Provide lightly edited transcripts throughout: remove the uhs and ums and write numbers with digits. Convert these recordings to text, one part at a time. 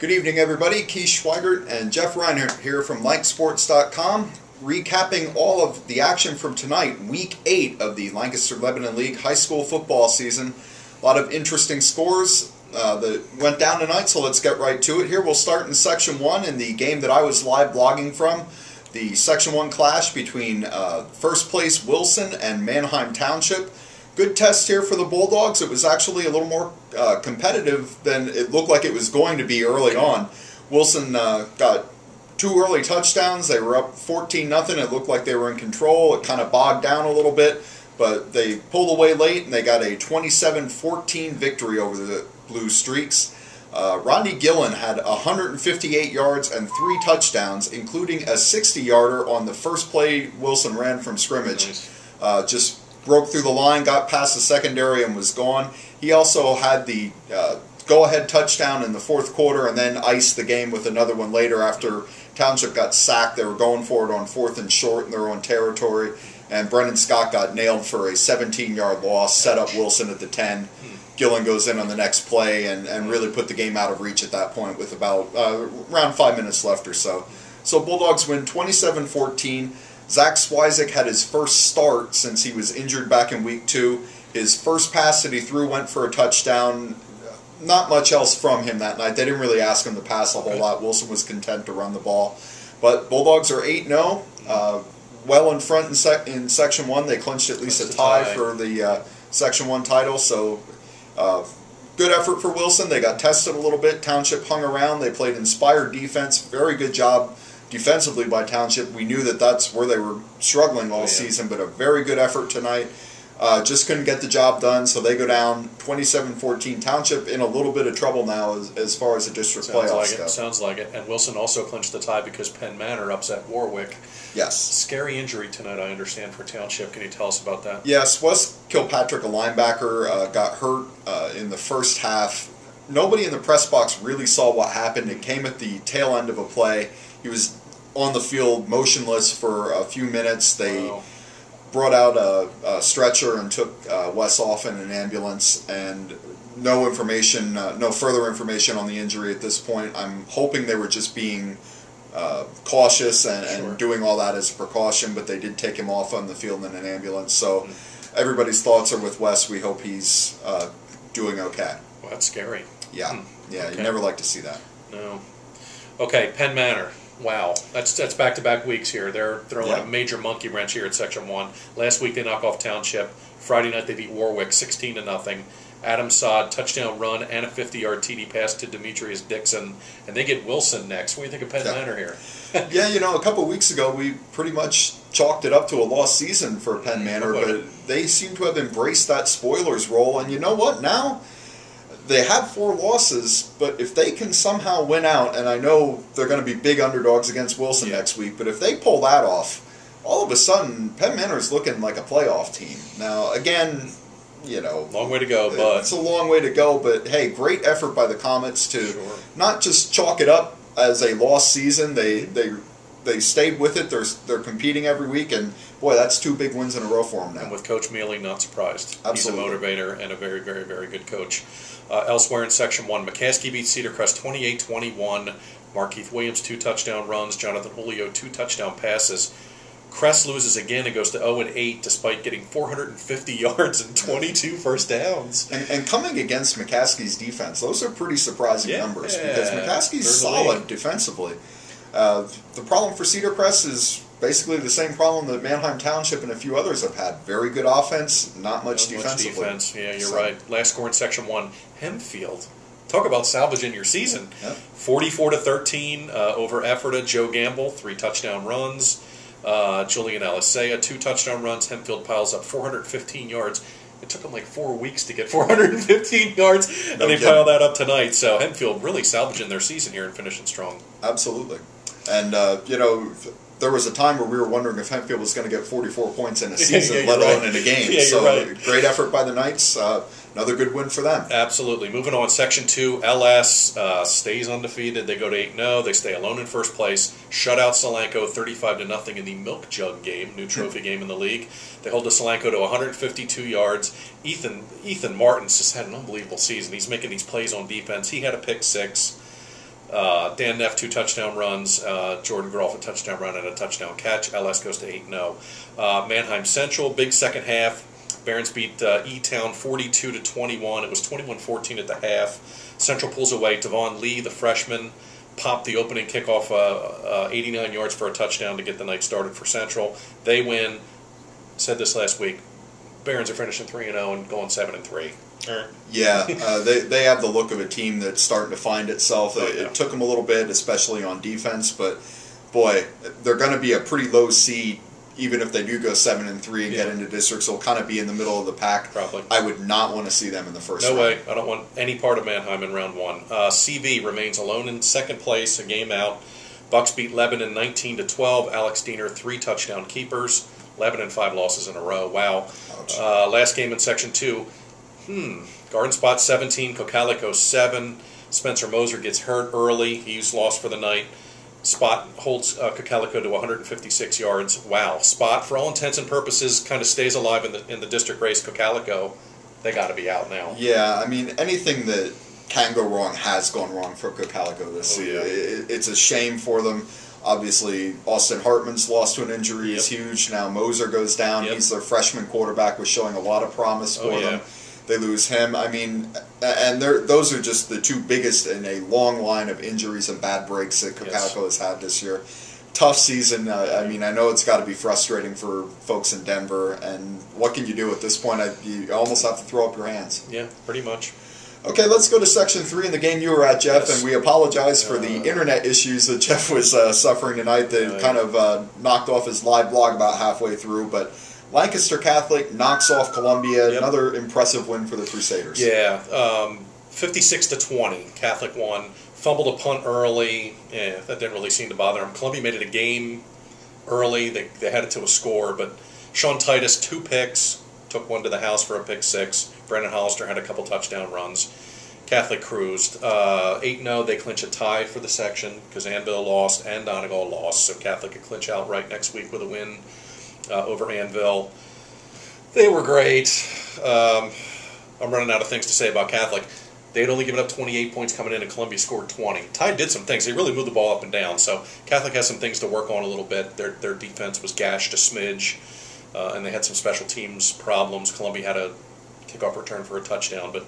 Good evening, everybody. Keith Schweigert and Jeff Reinhardt here from LankSports.com, recapping all of the action from tonight, Week 8 of the Lancaster-Lebanon League high school football season. A lot of interesting scores that went down tonight, so let's get right to it here. We'll start in Section 1 in the game that I was live blogging from, the Section 1 clash between first place Wilson and Manheim Township. Good test here for the Bulldogs. It was actually a little more competitive than it looked like it was going to be early on. Wilson got 2 early touchdowns. They were up 14-0. It looked like they were in control. It kind of bogged down a little bit, but they pulled away late, and they got a 27-14 victory over the Blue Streaks. Rodney Gillen had 158 yards and 3 touchdowns, including a 60-yarder on the first play Wilson ran from scrimmage. Nice. Just broke through the line, got past the secondary, and was gone. He also had the go-ahead touchdown in the fourth quarter and then iced the game with another one later after Township got sacked. They were going for it on 4th and short in their own territory, and Brennan Scott got nailed for a 17-yard loss, set up Wilson at the 10. Gillen goes in on the next play and really put the game out of reach at that point with about around 5 minutes left or so. So Bulldogs win 27-14. Zach Swizik had his first start since he was injured back in Week 2. His first pass that he threw went for a touchdown. Not much else from him that night. They didn't really ask him to pass a whole lot. Wilson was content to run the ball. But Bulldogs are 8-0. Well in front in Section 1. They clinched at least a tie for the Section 1 title. So good effort for Wilson. They got tested a little bit. Township hung around. They played inspired defense. Very good job defensively by Township. We knew that that's where they were struggling all season, but a very good effort tonight. Just couldn't get the job done, so they go down 27-14. Township in a little bit of trouble now as far as the district playoffs go. Sounds like it. And Wilson also clinched the tie because Penn Manor upset Warwick. Yes. Scary injury tonight, I understand, for Township. Can you tell us about that? Yes, Wes Kilpatrick, a linebacker, got hurt in the first half. Nobody in the press box really saw what happened. It came at the tail end of a play. He was on the field motionless for a few minutes. They brought out a stretcher and took Wes off in an ambulance, and no information, no further information on the injury at this point. I'm hoping they were just being cautious and doing all that as a precaution, but they did take him off on the field in an ambulance. So everybody's thoughts are with Wes. We hope he's doing okay. Well, that's scary. Yeah, yeah, okay. You never like to see that. No. Okay, Penn Manor. Wow, that's back-to-back weeks here. They're throwing a major monkey wrench here at Section 1. Last week they knock off Township. Friday night they beat Warwick 16-0. Adam Sod, touchdown run, and a 50-yard TD pass to Demetrius Dixon. And they get Wilson next. What do you think of Penn Manor here? Yeah, you know, a couple of weeks ago we pretty much chalked it up to a lost season for Penn Manor, but they seem to have embraced that spoilers role. And you know what? Now they have 4 losses, but if they can somehow win out, and I know they're going to be big underdogs against Wilson next week, but if they pull that off, all of a sudden Penn Manor is looking like a playoff team. Now, again, you know, long way to go, but it's a long way to go. But hey, great effort by the Comets to not just chalk it up as a lost season. They stayed with it. They're competing every week, and boy, that's 2 big wins in a row for them now. And with Coach Mealy, not surprised. Absolutely. He's a motivator and a very, very, very good coach. Elsewhere in Section 1, McCaskey beats Cedar Crest 28-21. Markeith Williams 2 touchdown runs. Jonathan Julio 2 touchdown passes. Crest loses again and goes to 0-8 despite getting 450 yards and 22 first downs. And coming against McCaskey's defense, those are pretty surprising numbers because McCaskey's solid defensively. The problem for Cedar Crest is basically the same problem that Manheim Township and a few others have had. Very good offense, not much defensively. Yeah, you're right. Last score in Section 1, Hempfield. Talk about salvaging your season. 44-13 over Ephrata. Joe Gamble, 3 touchdown runs. Julian Alisea, 2 touchdown runs. Hempfield piles up 415 yards. It took them like 4 weeks to get 415 yards, and they pile that up tonight. So Hempfield really salvaging their season here and finishing strong. Absolutely. And, you know, there was a time where we were wondering if Hempfield was going to get 44 points in a season, let alone in a game. So great effort by the Knights. Another good win for them. Absolutely. Moving on, Section 2, LS stays undefeated. They go to 8-0. They stay alone in first place. Shut out Solanco 35-0 in the Milk Jug game, new trophy game in the league. They hold the Solanco to 152 yards. Ethan Martins just had an unbelievable season. He's making these plays on defense. He had a pick 6. Dan Neff, 2 touchdown runs. Jordan Groff, a touchdown run and a touchdown catch. LS goes to 8-0. Mannheim Central, big second half. Barons beat E-Town 42-21. It was 21-14 at the half. Central pulls away. Devon Lee, the freshman, popped the opening kickoff 89 yards for a touchdown to get the night started for Central. They win. Said this last week. Barons are finishing 3-0 and going 7-3. Yeah, they have the look of a team that's starting to find itself. It took them a little bit, especially on defense, but boy, they're going to be a pretty low seed. Even if they do go 7-3 and get into districts, they'll kind of be in the middle of the pack. Probably. I would not want to see them in the first round. No way. I don't want any part of Mannheim in round 1. CV remains alone in second place, a game out. Bucks beat Lebanon 19-12. Alex Diener, 3 touchdown keepers. Lebanon 5 losses in a row. Wow. Last game in Section 2. Garden Spot 17, Cocalico 7. Spencer Moser gets hurt early. He's lost for the night. Spot holds Cocalico to 156 yards. Wow. Spot, for all intents and purposes, kind of stays alive in the district race. Cocalico, they got to be out now. Yeah, I mean, anything that can go wrong has gone wrong for Cocalico this season. Yeah. It's a shame for them. Obviously, Austin Hartman's lost to an injury is huge. Now Moser goes down. He's their freshman quarterback, was showing a lot of promise for them. They lose him. I mean, and those are just the 2 biggest in a long line of injuries and bad breaks that Cocalico has had this year. Tough season. I mean, I know it's got to be frustrating for folks in Denver, and what can you do at this point? You almost have to throw up your hands. Yeah, pretty much. Okay, let's go to Section 3 in the game you were at, Jeff, and we apologize for the internet issues that Jeff was suffering tonight that kind of knocked off his live blog about halfway through, but Lancaster Catholic knocks off Columbia, another impressive win for the Crusaders. Yeah, 56-20, Catholic won. Fumbled a punt early, that didn't really seem to bother them. Columbia made it a game early, they had it to a score, but Sean Titus, 2 picks, took one to the house for a pick 6. Brandon Hollister had a couple touchdown runs. Catholic cruised. 8-0, they clinch a tie for the section because Anvil lost and Donegal lost, so Catholic could clinch outright next week with a win over Anvil. They were great. I'm running out of things to say about Catholic. They had only given up 28 points coming in, and Columbia scored 20. Tide did some things. They really moved the ball up and down, so Catholic has some things to work on a little bit. Their defense was gashed a smidge, and they had some special teams problems. Columbia had a kickoff return for a touchdown, but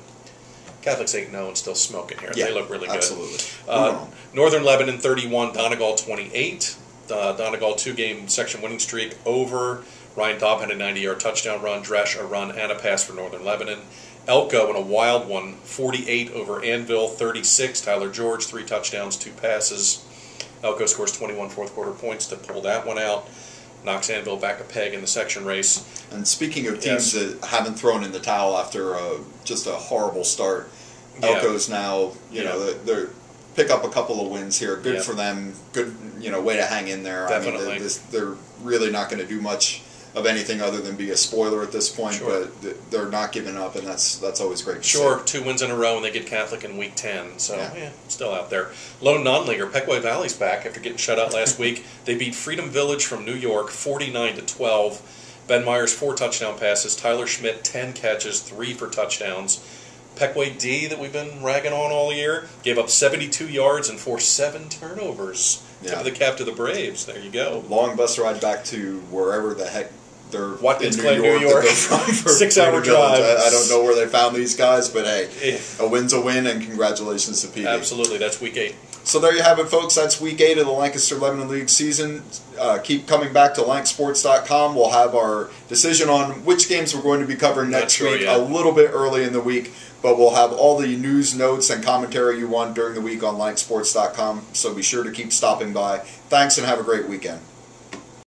Catholic's 8-0 and still smoking here. Yeah, they look really good. Absolutely. Northern Lebanon 31, Donegal 28. Donegal 2-game section winning streak over. Ryan Dobb had a 90-yard touchdown run. Dresch a run and a pass for Northern Lebanon. Elko in a wild one, 48 over Anvil 36. Tyler George, 3 touchdowns, 2 passes. Elko scores 21 fourth-quarter points to pull that one out. Knocks Anvil back a peg in the section race. And speaking of teams that haven't thrown in the towel after just a horrible start, Elko's now, you know, they're pick up a couple of wins here. Good for them. Good, way to hang in there. Definitely. I mean, they're really not going to do much of anything other than be a spoiler at this point, but they're not giving up, and that's always great to see. 2 wins in a row, and they get Catholic in week 10, so still out there. Lone non-leaguer, Pequot Valley's back after getting shut out last week. They beat Freedom Village from New York 49-12. Ben Myers 4 touchdown passes, Tyler Schmidt 10 catches, 3 for touchdowns. Pequot D that we've been ragging on all year gave up 72 yards and forced 7 turnovers. Tip of the cap to the Braves. There you go. Long bus ride back to wherever the heck they're Watkins in Glen, New York. 6-hour drive. I don't know where they found these guys, but hey, a win's a win, and congratulations to PD. Absolutely, that's week 8. So there you have it, folks. That's week 8 of the Lancaster-Lebanon League season. Keep coming back to lanksports.com. We'll have our decision on which games we're going to be covering next week a little bit early in the week, but we'll have all the news, notes, and commentary you want during the week on lanksports.com, so be sure to keep stopping by. Thanks, and have a great weekend.